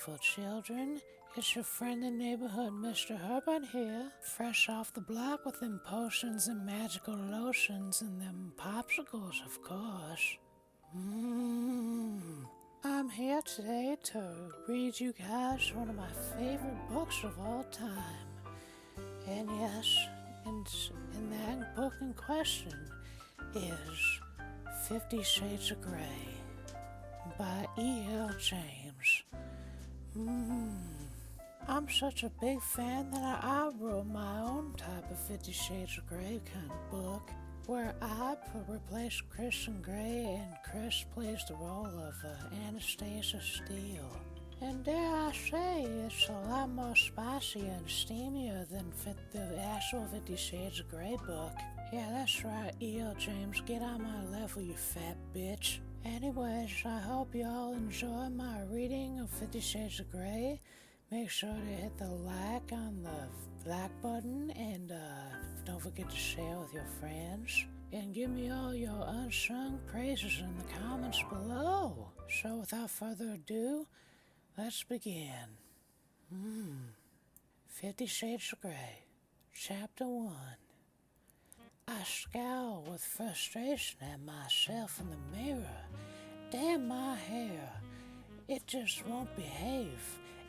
beautiful children. It's your friendly neighborhood Mr. Herbert here, fresh off the block with them potions and magical lotions and them popsicles, of course. I'm here today to read you guys one of my favorite books of all time. And yes, and that book in question is 50 Shades of Grey by E.L. James. I'm such a big fan that I wrote my own type of 50 Shades of Grey kind of book, where I replaced Kristen Grey and Chris plays the role of Anastasia Steele. And dare I say, it's a lot more spicier and steamier than the actual 50 Shades of Grey book. Yeah, that's right, E.L. James, get on my level, you fat bitch. Anyways, I hope you all enjoy my reading of 50 Shades of Grey. Make sure to hit the like on the like button and don't forget to share with your friends. And give me all your unsung praises in the comments below. So without further ado, let's begin. 50 Shades of Grey, Chapter 1. I scowl with frustration at myself in the mirror. Damn my hair. It just won't behave.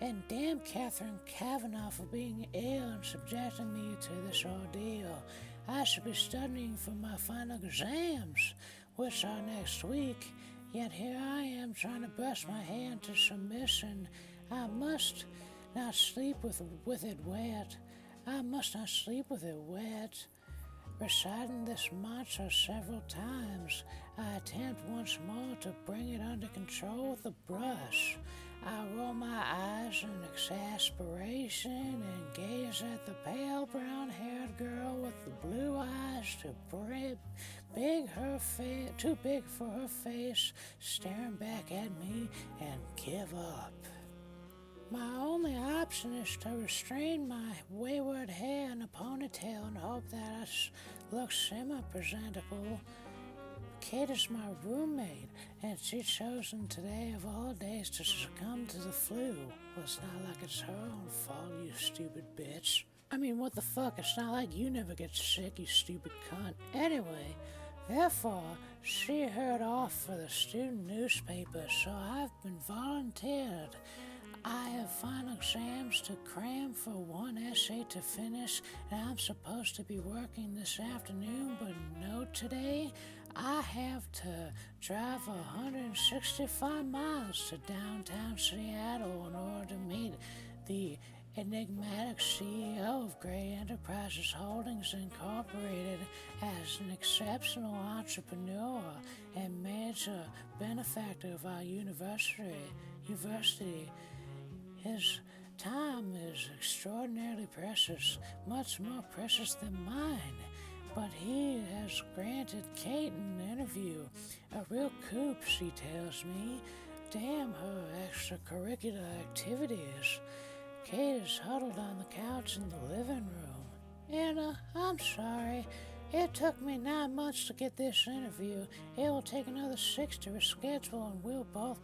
And damn Catherine Kavanaugh for being ill and subjecting me to this ordeal. I should be studying for my final exams, which are next week. Yet here I am trying to brush my hair into submission. I must not sleep with it wet. I must not sleep with it wet. Reciting this mantra several times, I attempt once more to bring it under control with a brush. I roll my eyes in exasperation and gaze at the pale brown-haired girl with the blue eyes too big for her face, staring back at me, and give up. My only option is to restrain my wayward hair in a ponytail and hope that I look semi-presentable. Kate is my roommate, and she's chosen today of all days to succumb to the flu. Well, it's not like it's her own fault, you stupid bitch. I mean, what the fuck? It's not like you never get sick, you stupid cunt. Anyway, therefore, she heard off for the student newspaper, so I've been volunteered. I have final exams to cram for one essay to finish, and I'm supposed to be working this afternoon, but no today. I have to drive 165 miles to downtown Seattle in order to meet the enigmatic CEO of Grey Enterprises Holdings Incorporated as an exceptional entrepreneur and major benefactor of our university. His time is extraordinarily precious, much more precious than mine. But he has granted Kate an interview. A real coup, she tells me. Damn her extracurricular activities. Kate is huddled on the couch in the living room. Anna, I'm sorry. It took me 9 months to get this interview. It will take another 6 to reschedule, and we'll both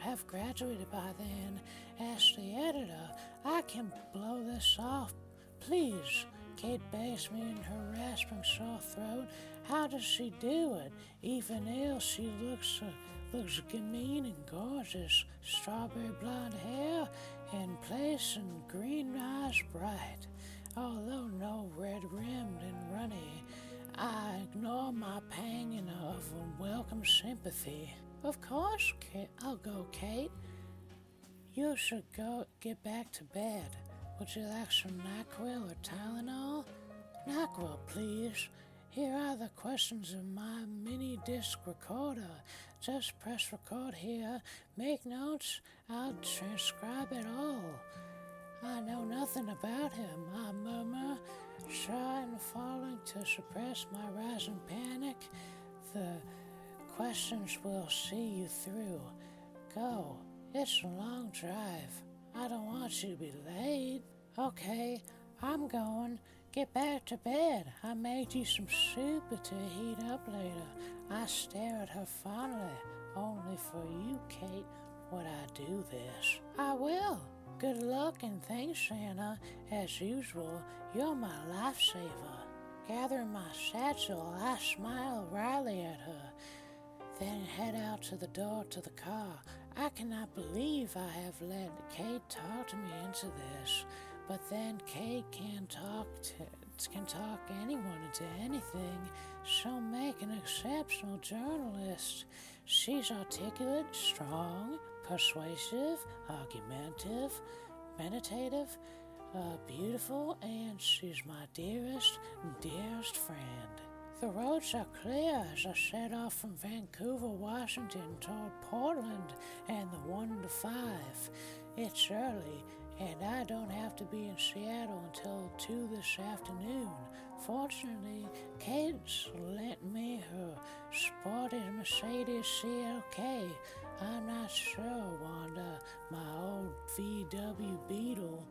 have graduated by then. Ask the editor. I can blow this off. Please. Kate begs me in her rasping sore throat. How does she do it? Even ill, she looks mean and gorgeous. Strawberry blonde hair in place and green eyes bright. Although no red-rimmed and runny, I ignore my pang of unwelcome sympathy. Of course, I'll go, Kate. You should get back to bed. Would you like some NyQuil or Tylenol? NyQuil, please. Here are the questions in my mini disc recorder. Just press record here. Make notes. I'll transcribe it all. I know nothing about him, I murmur, shy and falling to suppress my rising panic. The questions will see you through. Go. It's a long drive. I don't want you to be late. Okay, I'm going. Get back to bed. I made you some soup to heat up later. I stare at her fondly. Only for you, Kate. would I do this. I will. Good luck and thanks, Santa. As usual, you're my lifesaver. Gathering my satchel, I smile wryly at her, then head out to the door to the car. I cannot believe I have let Kate talk to me into this, but then Kate can talk anyone into anything. She'll make an exceptional journalist. She's articulate, strong, persuasive, argumentative, meditative, beautiful, and she's my dearest friend. The roads are clear as I set off from Vancouver, Washington toward Portland and the 1 to 5. It's early, and I don't have to be in Seattle until 2 this afternoon. Fortunately, Kate's lent me her sporty Mercedes CLK. I'm not sure, Wanda, my old VW Beetle.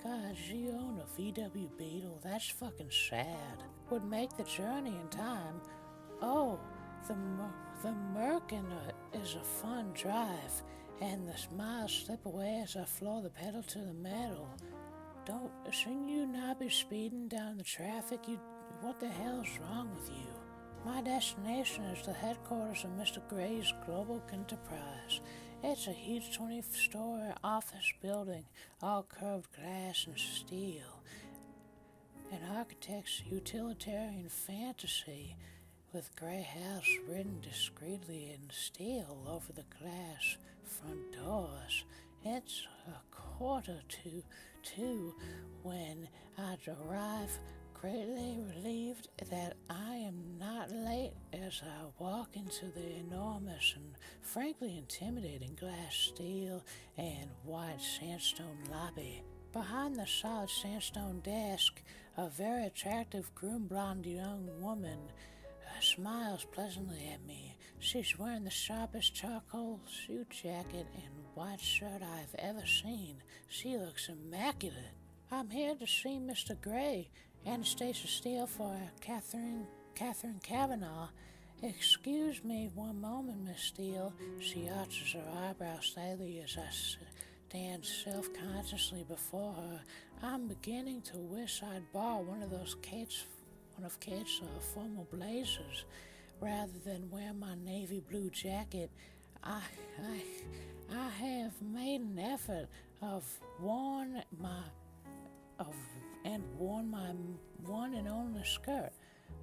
God, you own a VW Beetle? That's fucking sad. Would make the journey in time. Oh, the Merkin is a fun drive, and the smiles slip away as I floor the pedal to the metal. Shouldn't you not be speeding down the traffic? What the hell's wrong with you? My destination is the headquarters of Mr. Gray's Global Enterprise. It's a huge 20-story office building, all curved glass and steel. An architect's utilitarian fantasy, with Gray House written discreetly in steel over the glass front doors. It's 1:45 when I arrive, greatly relieved that I am not late as I walk into the enormous and frankly intimidating glass, steel, and white sandstone lobby. Behind the solid sandstone desk, a very attractive green-blonde young woman smiles pleasantly at me. She's wearing the sharpest charcoal suit jacket and white shirt I've ever seen. She looks immaculate. I'm here to see Mr. Gray. Anastasia Steele for Catherine Kavanaugh. Excuse me one moment, Miss Steele. She arches her eyebrows slightly as I stand self-consciously before her. I'm beginning to wish I'd borrow one of Kate's formal blazers rather than wear my navy blue jacket. I have made an effort of worn my one and only skirt,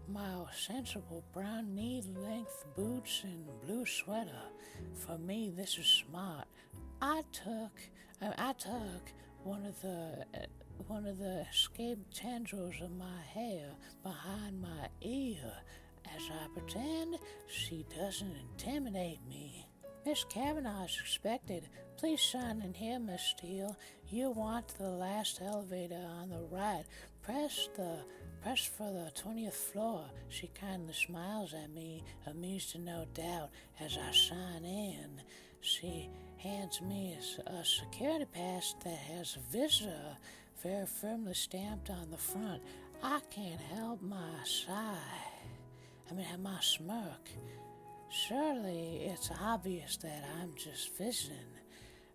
my sensible brown knee-length boots and blue sweater. For me, this is smart. I took one of the escaped tendrils of my hair behind my ear as I pretend she doesn't intimidate me. Miss Kavanaugh is expected. Please sign in here, Miss Steele. You want the last elevator on the right. Press for the 20th floor. She kindly smiles at me, amused to no doubt, as I sign in. She hands me a security pass that has a visitor very firmly stamped on the front. I can't help my my smirk. Surely it's obvious that I'm just visiting.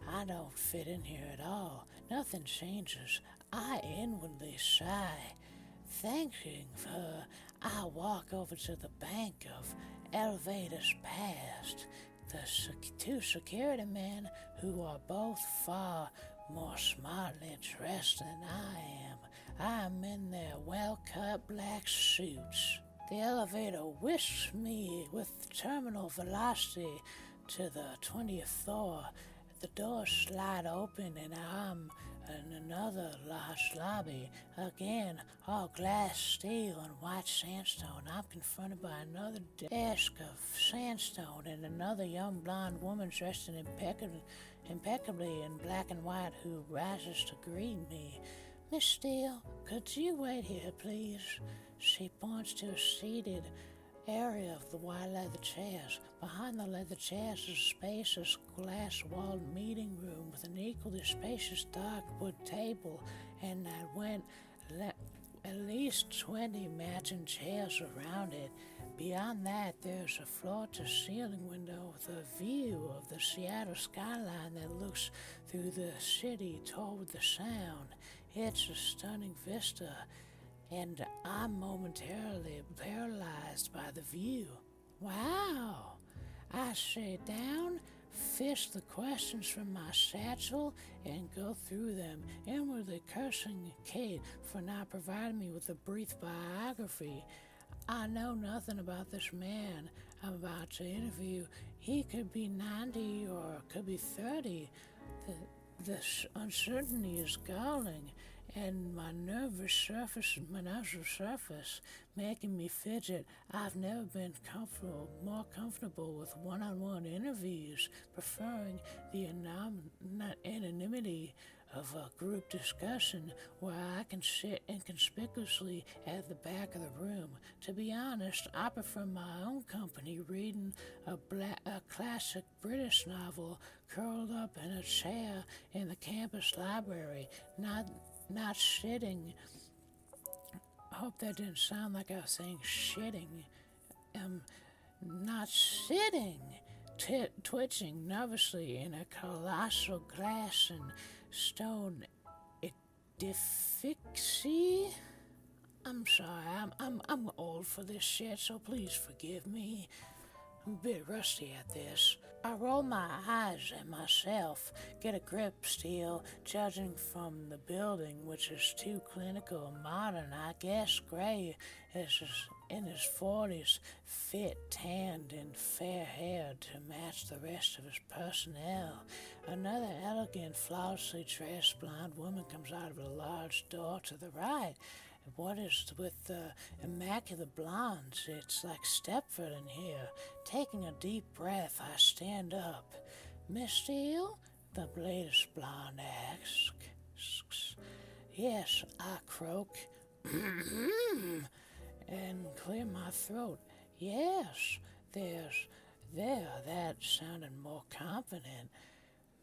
I don't fit in here at all. Nothing changes. I inwardly sigh. Thanking her, I walk over to the bank of elevators past the two security men who are both far more smartly dressed than I am. I'm in their well-cut black suits. The elevator whisks me with terminal velocity to the 20th floor. The doors slide open and I'm in another large lobby. Again, all glass, steel, and white sandstone. I'm confronted by another desk of sandstone and another young blonde woman dressed in impeccably in black and white who rises to greet me. Miss Steele, could you wait here, please? She points to a seated area of the white leather chairs. Behind the leather chairs is a spacious glass-walled meeting room with an equally spacious dark wood table, and at least 20 matching chairs around it. Beyond that, there's a floor-to-ceiling window with a view of the Seattle skyline that looks through the city toward the Sound. It's a stunning vista, and I'm momentarily paralyzed by the view. Wow! I sit down, fish the questions from my satchel, and go through them, inwardly cursing Kate for not providing me with a brief biography. I know nothing about this man I'm about to interview. He could be 90 or could be 30. The uncertainty is galling, and my nervous surface, making me fidget. I've never been more comfortable with one-on-one interviews, preferring the anonymity of a group discussion where I can sit inconspicuously at the back of the room. To be honest, I prefer my own company, reading a classic British novel curled up in a chair in the campus library, not sitting. I hope that didn't sound like I was saying shitting. Not sitting, twitching nervously in a colossal glass and stone edifice. I'm sorry, I'm old for this shit, so please forgive me. I'm a bit rusty at this. I roll my eyes at myself, get a grip still, judging from the building, which is too clinical and modern. I guess Gray is in his 40s, fit, tanned, and fair-haired to match the rest of his personnel. Another elegant, flawlessly dressed blonde woman comes out of a large door to the right. What is with the immaculate blondes? It's like Stepford in here. Taking a deep breath, I stand up. Miss Steele? The latest blonde asks. Yes, I croak. And clear my throat. Yes, that sounded more confident.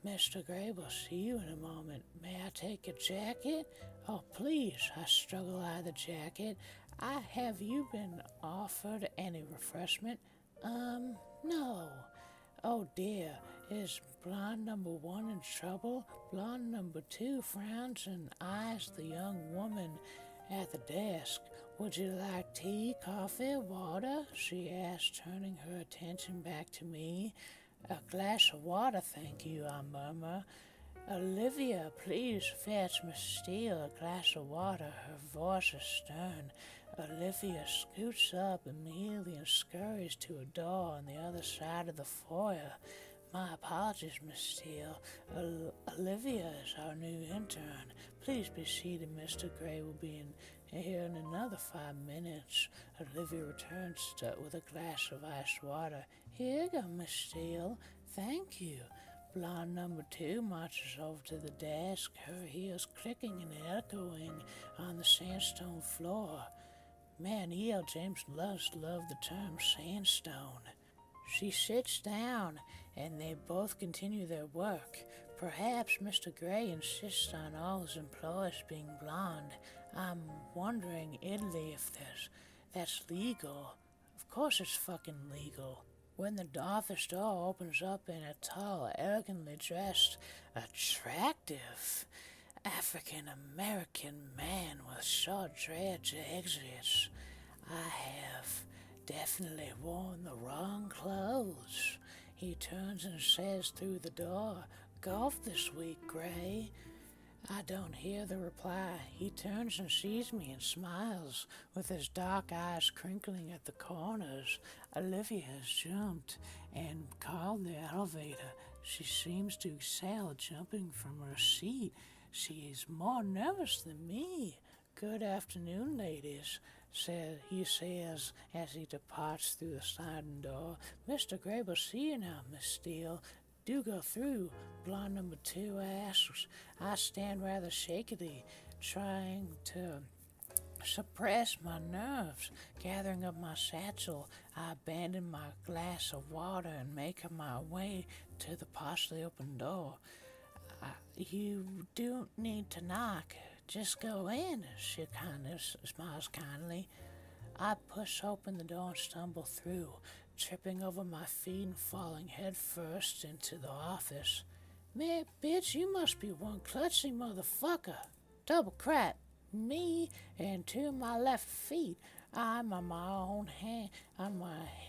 Mr. Gray will see you in a moment. May I take your jacket? Oh, please, I struggle out of the jacket. Have you been offered any refreshment? No. Oh dear, is blonde number 1 in trouble? Blonde number 2 frowns and eyes the young woman at the desk. Would you like tea, coffee, water? She asked, turning her attention back to me. A glass of water, thank you, I murmur. Olivia, please fetch Miss Steele a glass of water. Her voice is stern. Olivia scoots up immediately and scurries to a door on the other side of the foyer. My apologies, Miss Steele. Olivia is our new intern. Please be seated. Mr. Gray will be here in another 5 minutes. Olivia returns with a glass of iced water. Here you go, Miss Steele. Thank you. Blonde number 2 marches over to the desk, her heels clicking and echoing on the sandstone floor. Man, E.L. James loved the term sandstone. She sits down, and they both continue their work. Perhaps Mr. Gray insists on all his employees being blonde. I'm wondering, Italy, if that's legal. Of course it's fucking legal. When the office door opens up and a tall, elegantly dressed, attractive African-American man with short dreads exits, I have definitely worn the wrong clothes. He turns and says through the door, Golf this week, Gray. I don't hear the reply. He turns and sees me and smiles, with his dark eyes crinkling at the corners. Olivia has jumped and called the elevator. She seems to excel, jumping from her seat. She is more nervous than me. Good afternoon, ladies, he says as he departs through the sliding door. Mr. Gray will see you now, Miss Steele. Do go through, blonde number 2 asks. I stand rather shakily, trying to suppress my nerves. Gathering up my satchel, I abandon my glass of water and make my way to the partially open door. You don't need to knock. Just go in, she smiles kindly. I push open the door and stumble through, tripping over my feet and falling head first into the office. Man, bitch, you must be one klutzy motherfucker. Double crap. Me and two of my left feet. I'm on my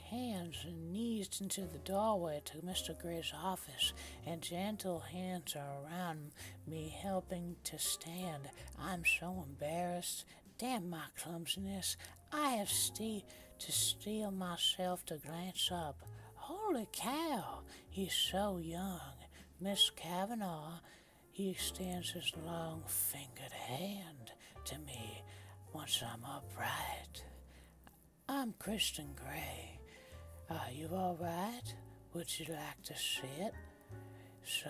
hands and knees into the doorway to Mr. Gray's office, and gentle hands are around me helping to stand. I'm so embarrassed. Damn my clumsiness. I have to steel myself to glance up. Holy cow, he's so young. Miss Kavanaugh, he extends his long-fingered hand to me once I'm upright. I'm Kristen Gray. Are you all right? Would you like to sit? So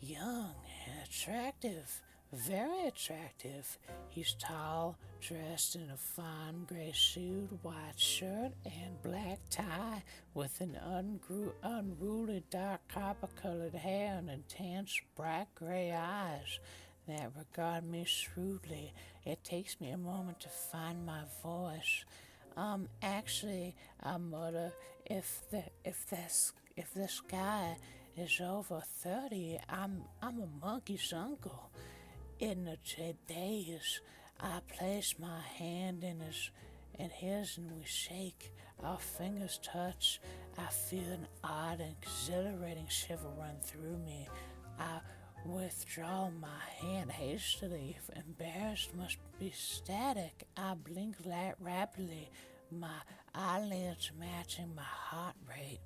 young and attractive, very attractive. He's tall, dressed in a fine gray suit, white shirt, and black tie, with an unruly dark copper-colored hair and intense bright gray eyes that regard me shrewdly. It takes me a moment to find my voice. Actually, I mutter, if this guy is over 30, I'm a monkey's uncle. In the days, I place my hand in his and we shake. Our fingers touch. I feel an odd and exhilarating shiver run through me. I withdraw my hand hastily. Embarrassed, must be static. I blink rapidly, my eyelids matching my heart rate.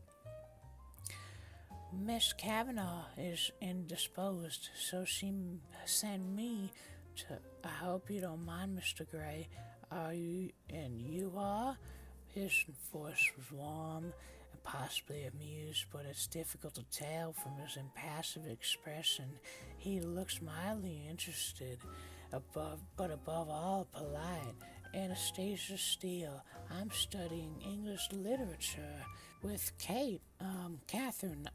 Miss Kavanaugh is indisposed, so she sent me to. I hope you don't mind, Mr. Gray. Are you? And you are? His voice was warm and possibly amused, but it's difficult to tell from his impassive expression. He looks mildly interested, but above all polite. Anastasia Steele. I'm studying English literature with Catherine,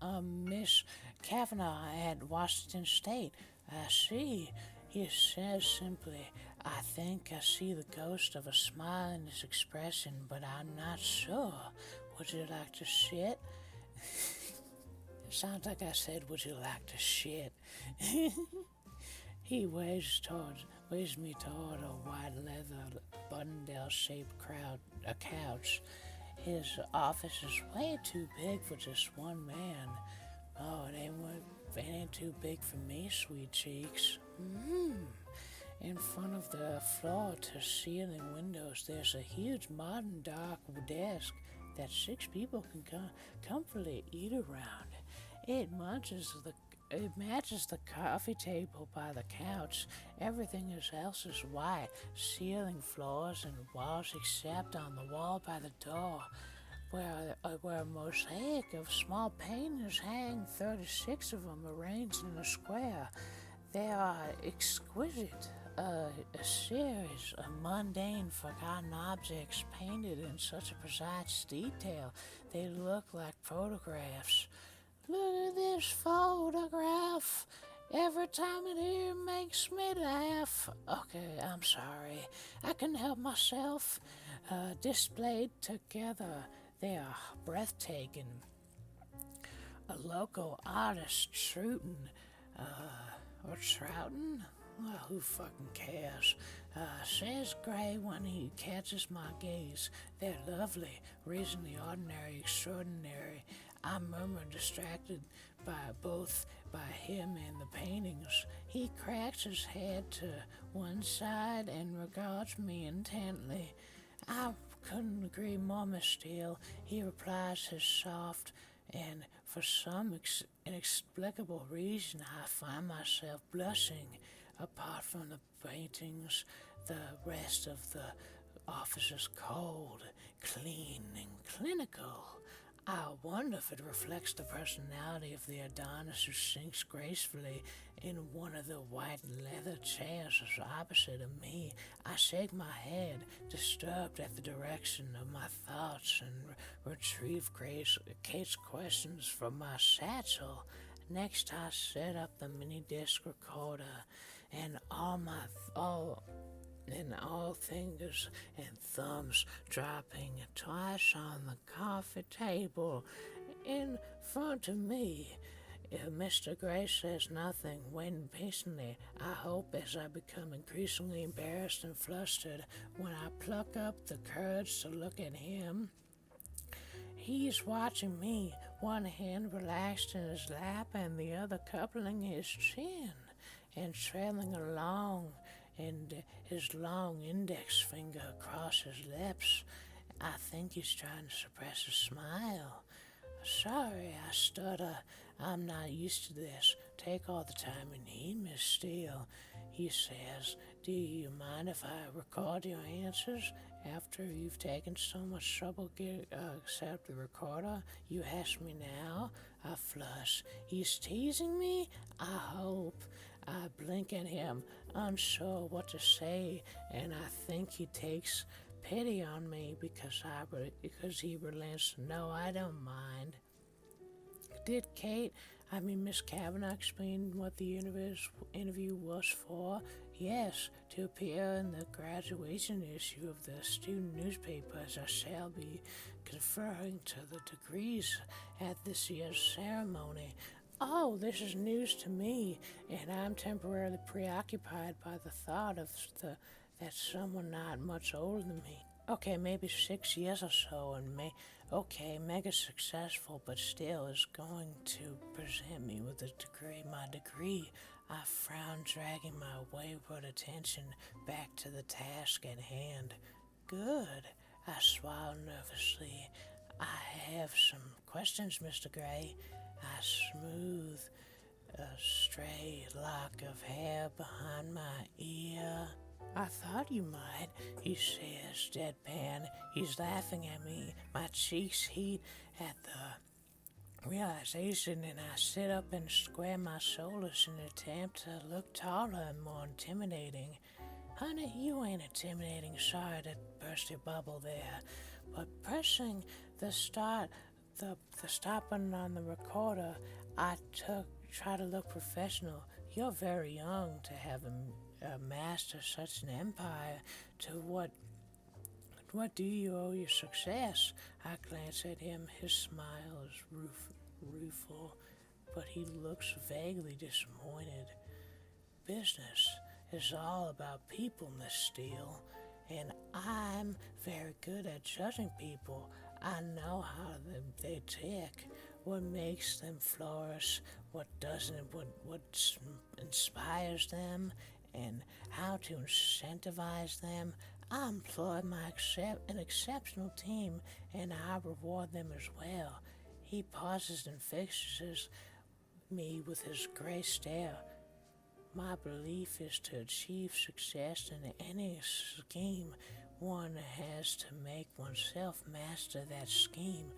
Miss Kavanaugh at Washington State. I see. He says simply, I think I see the ghost of a smile in his expression, but I'm not sure. Would you like to shit? It sounds like I said, would you like to shit? He waves me toward a white leather button-down-shaped couch. His office is way too big for just one man. Oh, it ain't too big for me, sweet cheeks. In front of the floor-to-ceiling windows, there's a huge modern dark desk that 6 people can comfortably eat around. It matches the coffee table by the couch. Everything else is white, ceiling, floors, and walls except on the wall by the door, where a mosaic of small paintings hang, 36 of them arranged in a square. They are exquisite, a series of mundane, forgotten objects painted in such a precise detail they look like photographs. Look at this photograph. Every time it here makes me laugh. Okay, I'm sorry. I can help myself. Displayed together, they are breathtaking. A local artist, Trouton, or Trouton? Well, who fucking cares? Says Gray when he catches my gaze. They're lovely, reasonably ordinary, extraordinary. I murmur, distracted by him and the paintings. He cracks his head to one side and regards me intently. I couldn't agree more, Miss Steele. He replies his soft, and for some inexplicable reason I find myself blushing. Apart from the paintings, the rest of the office is cold, clean, and clinical. I wonder if it reflects the personality of the Adonis who sinks gracefully in one of the white leather chairs opposite of me. I shake my head, disturbed at the direction of my thoughts, and retrieve Kate's questions from my satchel. Next, I set up the mini disc recorder, and all and all fingers and thumbs dropping twice on the coffee table in front of me. If Mr. Gray says nothing, waiting patiently, I hope as I become increasingly embarrassed and flustered, when I pluck up the courage to look at him. He's watching me, one hand relaxed in his lap and the other coupling his chin and trailing along, and his long index finger across his lips. I think he's trying to suppress a smile. Sorry, I stutter. I'm not used to this. Take all the time you need, Miss Steele. He says, do you mind if I record your answers? After you've taken so much trouble to accept the recorder, you ask me now? I flush. He's teasing me? I hope. I blink at him, unsure what to say, and I think he takes pity on me because he relents. No, I don't mind. Did Miss Kavanagh explain what the interview was for? Yes, to appear in the graduation issue of the student newspaper, as I shall be conferring to the degrees at this year's ceremony. Oh, this is news to me, and I'm temporarily preoccupied by the thought of that someone not much older than me. Okay, maybe 6 years or so, and mega successful, but still is going to present me with my degree. I frown, dragging my wayward attention back to the task at hand. Good, I swallow nervously. I have some questions, Mr. Gray. I smooth a stray lock of hair behind my ear. I thought you might, he says, deadpan. He's laughing at me. My cheeks heat at the realization, and I sit up and square my shoulders in an attempt to look taller and more intimidating. Honey, you ain't intimidating. Sorry to burst your bubble there, but pressing the stop button on the recorder, I try to look professional. You're very young to have master such an empire. To what do you owe your success? I glance at him. His smile is rueful, but he looks vaguely disappointed. Business is all about people, Miss Steele, and I'm very good at judging people. I know how they tick, what makes them flourish, what doesn't, what inspires them, and how to incentivize them. I employ an exceptional team, and I reward them as well. He pauses and fixes me with his gray stare. My belief is to achieve success in any scheme, one has to make oneself master that scheme,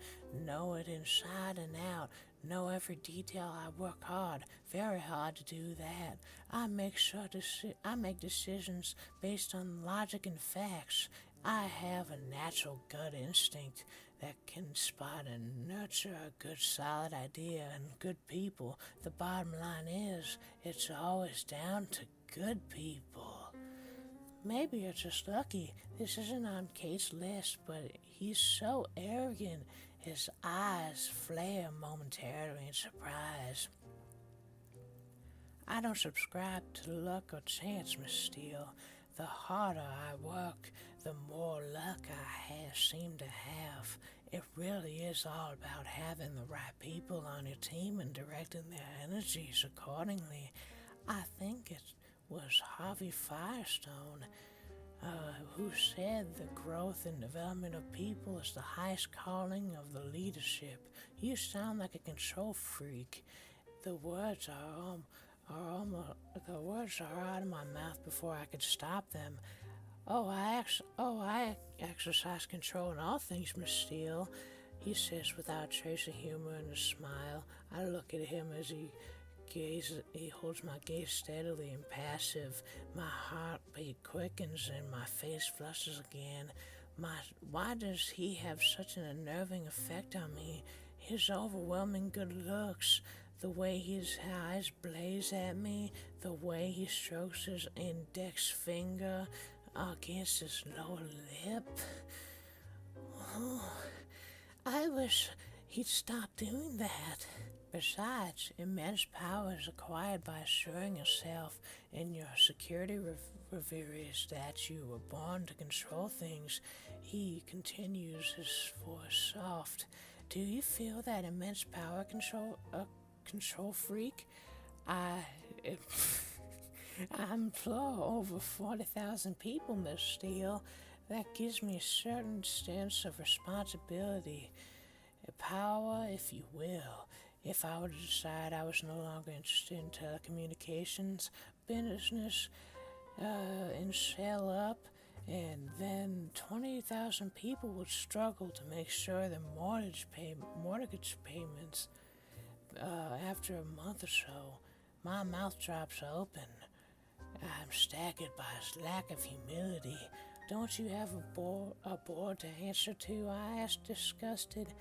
know it inside and out, know every detail. I work hard, very hard to do that. I make decisions based on logic and facts. I have a natural gut instinct that can spot and nurture a good solid idea and good people. The bottom line is, it's always down to good people. Maybe you're just lucky. This isn't on Kate's list, but he's so arrogant. His eyes flare momentarily in surprise. I don't subscribe to luck or chance, Miss Steele. The harder I work, the more luck I seem to have. It really is all about having the right people on your team and directing their energies accordingly. I think it was Harvey Firestone who said the growth and development of people is the highest calling of the leadership. You sound like a control freak. The words are out of my mouth before I could stop them. I exercise control in all things, Miss Steele, he says without a trace of humor and a smile. I look at him as he holds my gaze steadily and passive. My heartbeat quickens and my face flushes again. Why does he have such an unnerving effect on me? His overwhelming good looks, the way his eyes blaze at me, the way he strokes his index finger against his lower lip. Oh, I wish he'd stop doing that. Besides, immense power is acquired by assuring yourself in your security reveries that you were born to control things. He continues, his voice soft. Do you feel that immense power control freak? I employ over 40,000 people, Miss Steele. That gives me a certain sense of responsibility. Power, if you will. If I were to decide I was no longer interested in telecommunications, business, and sell up, and then 20,000 people would struggle to make sure their mortgage payments after a month or so, my mouth drops open. I'm staggered by his lack of humility. Don't you have a board to answer to? I asked, disgusted.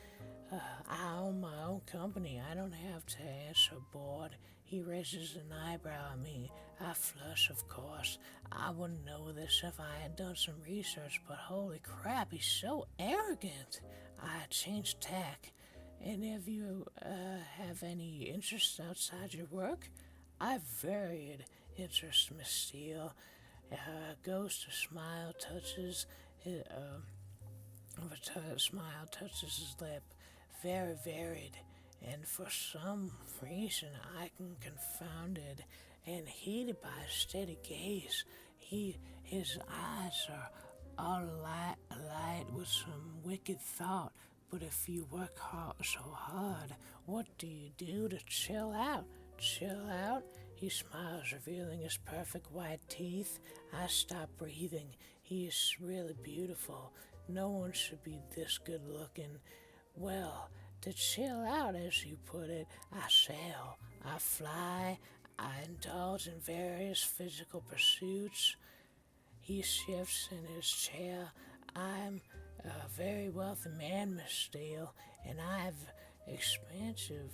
I own my own company. I don't have to answer a board. He raises an eyebrow at me. I flush, of course. I wouldn't know this if I had done some research, but holy crap, he's so arrogant. I changed tack. Any of you have any interests outside your work? I've varied interests, Miss Steele. Ghost of smile touches his, smile touches his lip. Very varied, and for some reason I am confounded and heated by a steady gaze. His eyes are all alight with some wicked thought. But if you work so hard, what do you do to chill out? Chill out? He smiles, revealing his perfect white teeth. I stop breathing. He is really beautiful. No one should be this good looking. Well, to chill out, as you put it, I sail, I fly, I indulge in various physical pursuits. He shifts in his chair. I'm a very wealthy man, Miss Steele, and I have expansive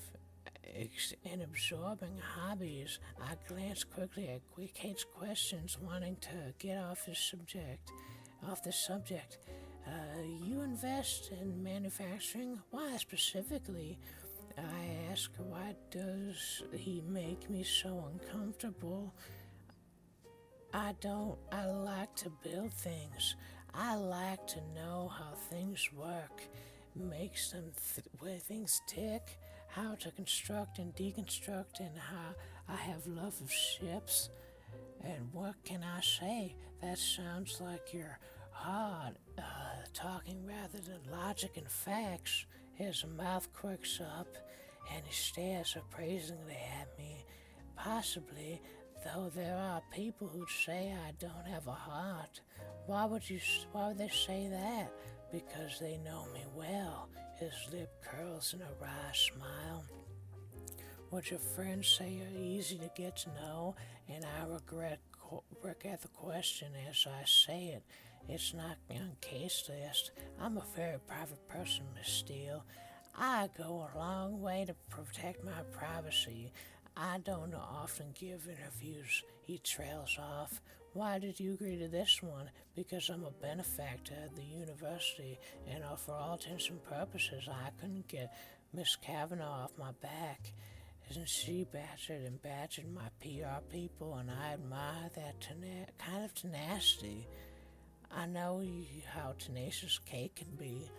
and absorbing hobbies. I glance quickly at Kate's questions, wanting to get off the subject. You invest in manufacturing? Why specifically? I ask her, why does he make me so uncomfortable? I like to build things. I like to know how things work, makes them where things tick, how to construct and deconstruct, and how I have love of ships. And what can I say? That sounds like you're hard, talking rather than logic and facts. His mouth quirks up, and he stares appraisingly at me. Possibly, though there are people who'd say I don't have a heart. Why would they say that? Because they know me well. His lip curls in a wry smile. Would your friends say you're easy to get to know? And I regret the question as I say it. It's not on case list. I'm a very private person, Miss Steele. I go a long way to protect my privacy. I don't often give interviews. He trails off. Why did you agree to this one? Because I'm a benefactor at the university, and for all intents and purposes, I couldn't get Miss Kavanaugh off my back. Isn't she badgered my PR people, and I admire that kind of tenacity. I know how tenacious Kate can be.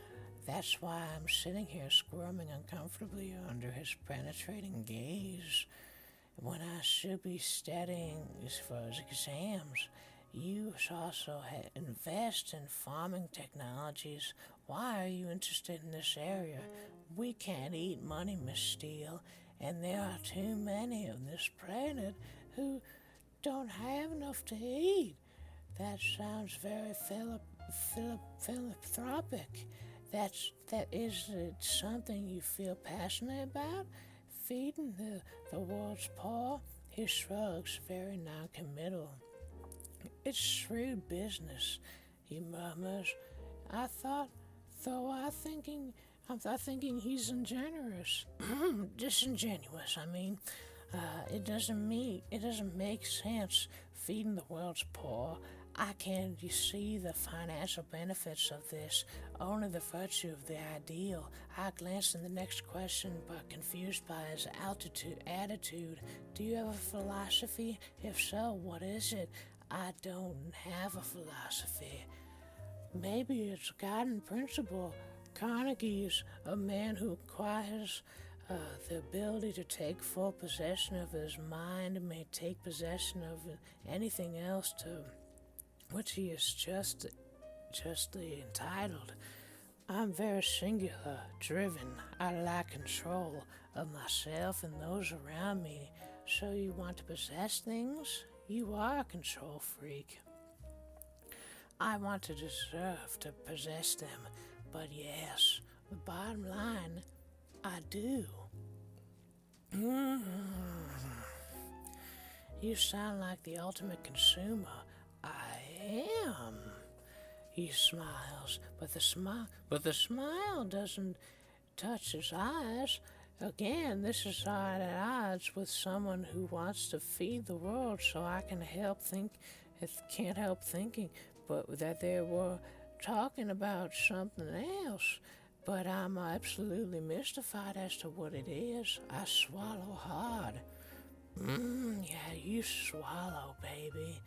That's why I'm sitting here squirming uncomfortably under his penetrating gaze. When I should be studying for his exams, you also invest in farming technologies. Why are you interested in this area? We can't eat money, Miss Steele, and there are too many on this planet who don't have enough to eat. That sounds very philanthropic. That is it something you feel passionate about? Feeding the world's poor? He shrugs, very non-committal. It's shrewd business, he murmurs. I'm thinking he's disingenuous. I mean, it doesn't make sense feeding the world's poor. I can't see the financial benefits of this, only the virtue of the ideal. I glanced in the next question, but confused by his attitude. Do you have a philosophy? If so, what is it? I don't have a philosophy. Maybe it's a guiding principle. Carnegie's a man who acquires the ability to take full possession of his mind and may take possession of anything else to which he is justly entitled. I'm very singular, driven. I lack control of myself and those around me. So you want to possess things? You are a control freak. I want to deserve to possess them, but yes, the bottom line, I do. You sound like the ultimate consumer. I am. He smiles, but the smile doesn't touch his eyes. Again, this is at odds with someone who wants to feed the world, so I can't help thinking, but that they were talking about something else. But I'm absolutely mystified as to what it is. I swallow hard. Yeah, you swallow, baby.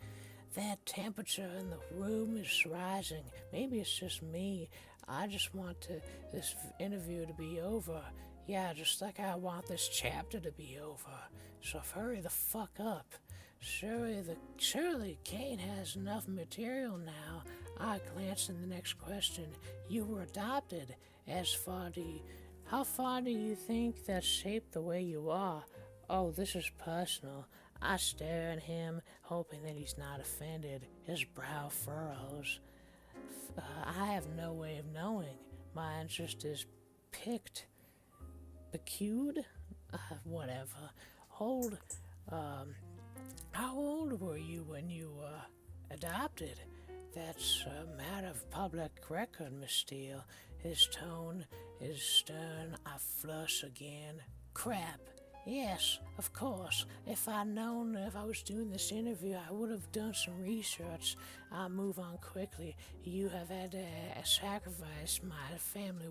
That temperature in the room is rising. Maybe it's just me. I just want this interview to be over. Yeah, just like I want this chapter to be over. So hurry the fuck up. Surely Kate has enough material now. I glance in the next question. You were adopted. How far do you think that shaped the way you are? Oh, this is personal. I stare at him, hoping that he's not offended. His brow furrows. I have no way of knowing. My interest is piqued. Whatever. How old were you when you were adopted? That's a matter of public record, Miss Steele. His tone is stern. I flush again. Crap. Yes, of course. If I was doing this interview, I would have done some research. I'll move on quickly. You have had to sacrifice my family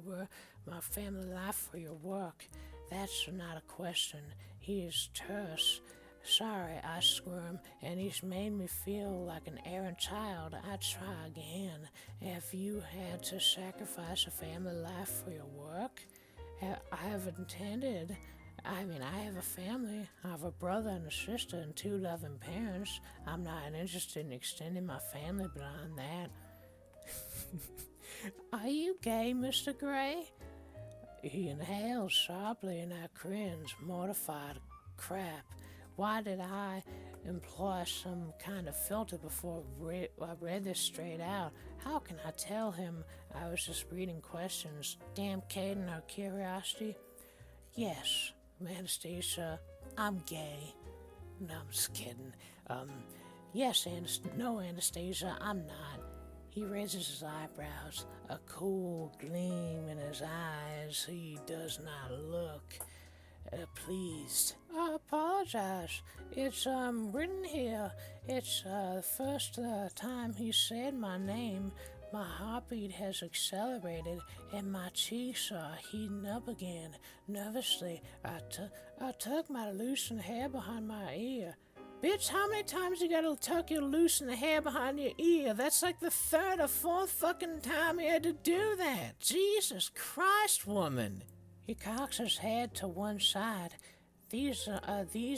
life for your work. That's not a question. He is terse. Sorry, I squirm, and he's made me feel like an errant child. I try again. Have you had to sacrifice a family life for your work? I have intended. I have a family. I have a brother and a sister and 2 loving parents. I'm not interested in extending my family beyond that. Are you gay, Mr. Gray? He inhales sharply and I cringe, mortified. Crap. Why did I employ some kind of filter before I read this straight out? How can I tell him I was just reading questions? Damn Kate and her curiosity. Yes, Anastasia, I'm gay. No, I'm just kidding. Yes, no, Anastasia, I'm not. He raises his eyebrows, a cool gleam in his eyes. He does not look pleased. I apologize. It's written here. It's the first time he said my name. My heartbeat has accelerated and my cheeks are heating up again. Nervously, I tuck my loosened hair behind my ear. Bitch, how many times you gotta tuck your loosened hair behind your ear? That's like the 3rd or 4th fucking time you had to do that. Jesus Christ, woman. He cocks his head to one side. These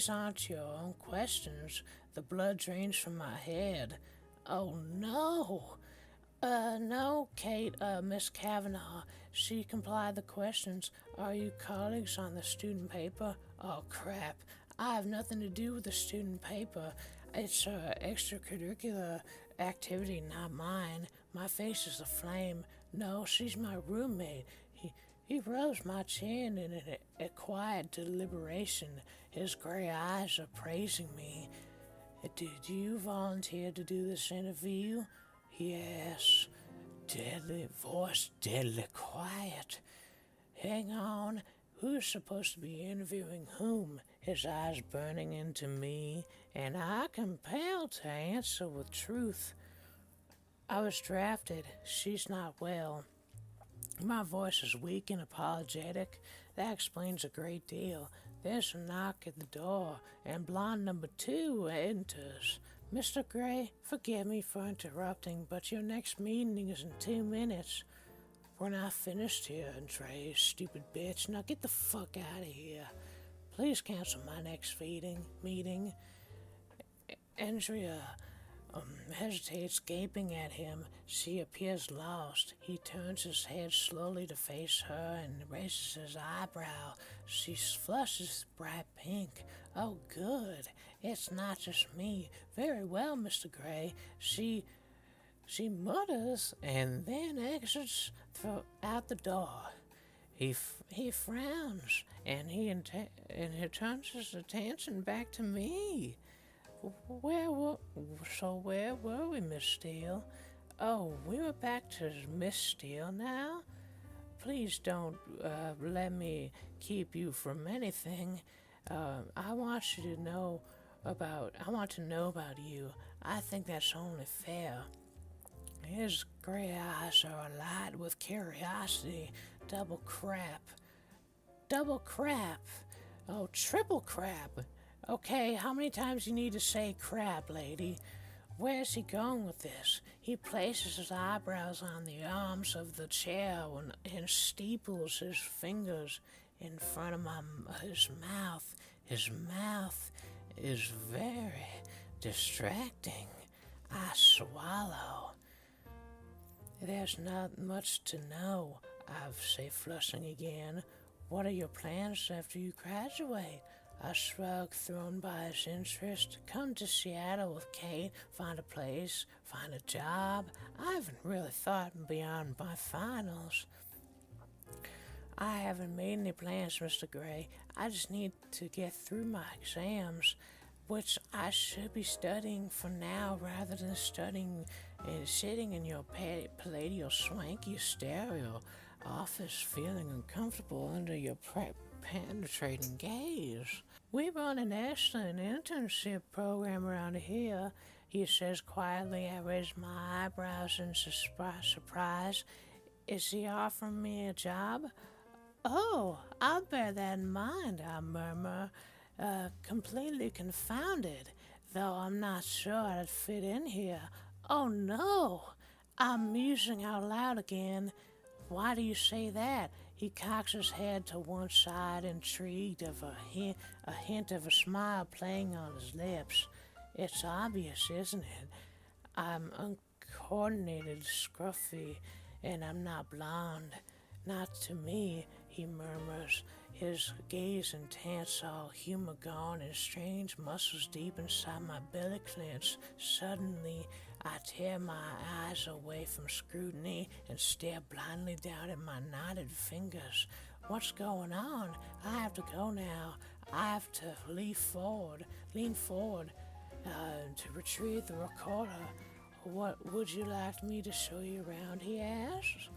aren't your own questions. The blood drains from my head. Oh no. No, Kate, Miss Kavanaugh. She complied the questions. Are you colleagues on the student paper? Oh crap. I have nothing to do with the student paper. It's an extracurricular activity, not mine. My face is aflame. No, she's my roommate. He rubs my chin in a quiet deliberation. His gray eyes are praising me. Did you volunteer to do this interview? Yes. Deadly voice, deadly quiet. Hang on. Who's supposed to be interviewing whom? His eyes burning into me, and I compelled to answer with truth. I was drafted. She's not well. My voice is weak and apologetic. That explains a great deal. There's a knock at the door, and blonde number 2 enters. Mr. Gray, forgive me for interrupting, but your next meeting is in 2 minutes. We're not finished here, Andre, stupid bitch. Now get the fuck out of here. Please cancel my next meeting. Andrea hesitates, gaping at him. She appears lost. He turns his head slowly to face her and raises his eyebrow. She flushes bright pink. Oh, good. It's not just me. Very well, Mr. Gray. She mutters and then exits out the door. He frowns and he turns his attention back to me. Where were we, Miss Steele? Oh, we were back to Miss Steele now? Please don't let me keep you from anything. I want to know about you. I think that's only fair. His gray eyes are alight with curiosity. Double crap. Oh, triple crap. Okay, how many times you need to say crap, lady? Where's he going with this? He places his eyebrows on the arms of the chair and steeples his fingers in front of his mouth. His mouth is very distracting. I swallow. There's not much to know, I say, flushing again. What are your plans after you graduate? A shrug thrown by his interest. Come to Seattle with Kate, find a place, find a job. I haven't really thought beyond my finals. I haven't made any plans, Mr. Gray. I just need to get through my exams, which I should be studying for now rather than studying and sitting in your palladial swanky stereo office feeling uncomfortable under your penetrating gaze. We run an excellent internship program around here, he says quietly. I raise my eyebrows in surprise. Is he offering me a job? Oh, I'll bear that in mind, I murmur, completely confounded, though I'm not sure I'd fit in here. Oh no! I'm musing out loud again. Why do you say that? He cocks his head to one side, intrigued of a hint of a smile playing on his lips. It's obvious, isn't it? I'm uncoordinated, scruffy, and I'm not blonde. Not to me, he murmurs, his gaze intense, all humor gone, and strange muscles deep inside my belly clench. Suddenly, I tear my eyes away from scrutiny and stare blindly down at my knotted fingers. What's going on? I have to go now. I have to lean forward, to retrieve the recorder. What would you like me to show you around? He asks.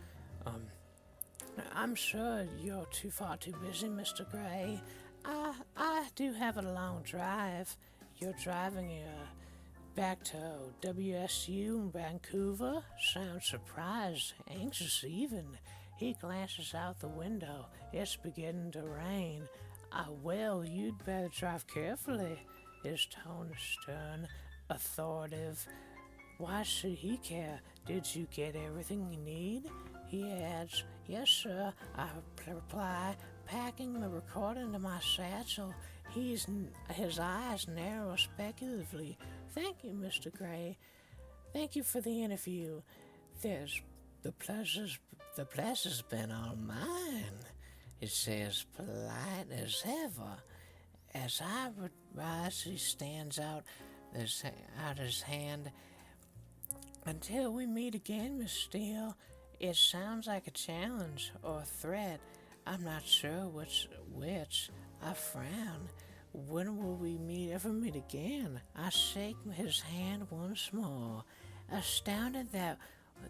I'm sure you're too busy, Mr. Gray. I do have a long drive. You're driving back to WSU in Vancouver? Sounds surprised, anxious even. He glances out the window. It's beginning to rain. Well, you'd better drive carefully. His tone is stern, authoritative. Why should he care? Did you get everything you need? He adds, yes, sir, I reply, packing the recorder into my satchel. His eyes narrow speculatively. Thank you, Mr. Gray. Thank you for the interview. The pleasure's been all mine, he says, polite as ever. As I rise, he stands out his hand. Until we meet again, Miss Steele. It sounds like a challenge or a threat. I'm not sure which. I frown. When will we ever meet again? I shake his hand once more, astounded that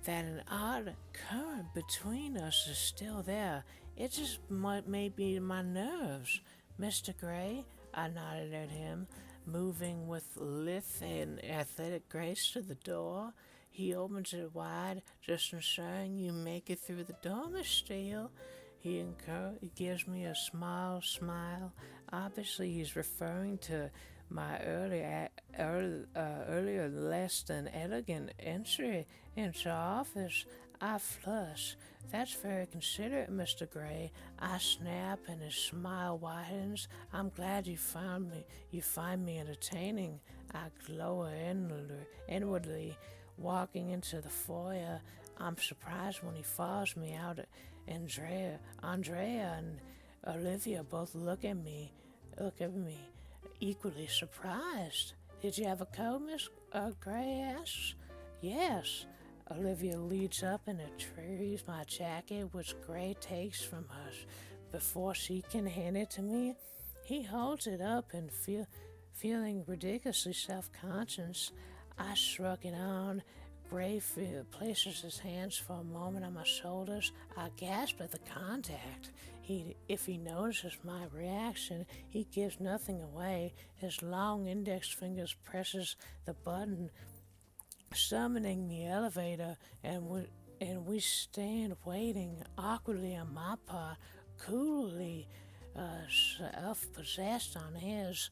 an odd current between us is still there. It just may be my nerves. Mr. Gray, I nodded at him, moving with lithe and athletic grace to the door. He opens it wide, just ensuring you make it through the door, Miss Steele. He gives me a smile. Obviously, he's referring to my earlier less than elegant entry into office. I flush. That's very considerate, Mr. Gray. I snap and his smile widens. I'm glad you find me entertaining. I glow inwardly. Walking into the foyer, I'm surprised when he follows me out. Andrea and Olivia both look at me, equally surprised. Did you have a coat, Miss Gray asks. Yes. Olivia leads up and retrieves my jacket, which Gray takes from us. Before she can hand it to me, he holds it up and feeling ridiculously self-conscious. I shrug it on. Gray places his hands for a moment on my shoulders. I gasp at the contact. If he notices my reaction, he gives nothing away. His long index fingers presses the button, summoning the elevator, and we stand waiting awkwardly on my part, coolly self-possessed on his.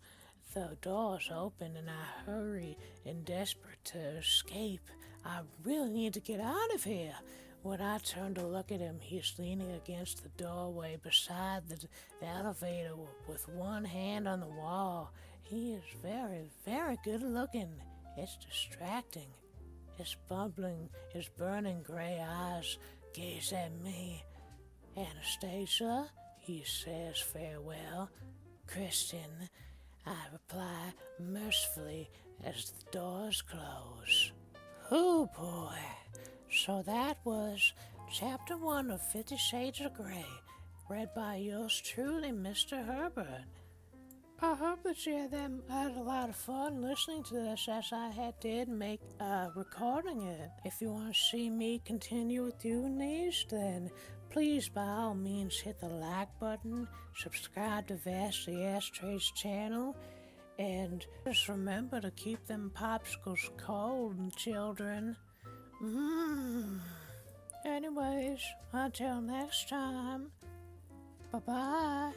The doors open and I hurry and desperate to escape. I really need to get out of here. When I turn to look at him, he's leaning against the doorway beside the elevator with one hand on the wall. He is very, very good looking. It's distracting. His burning gray eyes gaze at me. Anastasia, he says farewell. Kristen, I reply mercifully as the doors close. Oh boy. So that was Chapter 1 of 50 Shades of Grey, read by yours truly, Mr. Herbert. I hope that you had a lot of fun listening to this as I did recording it. If you want to see me continue with doing these, then please by all means hit the like button, subscribe to Vastly Ashtray's channel, and just remember to keep them popsicles cold, children. Anyways, until next time, bye-bye.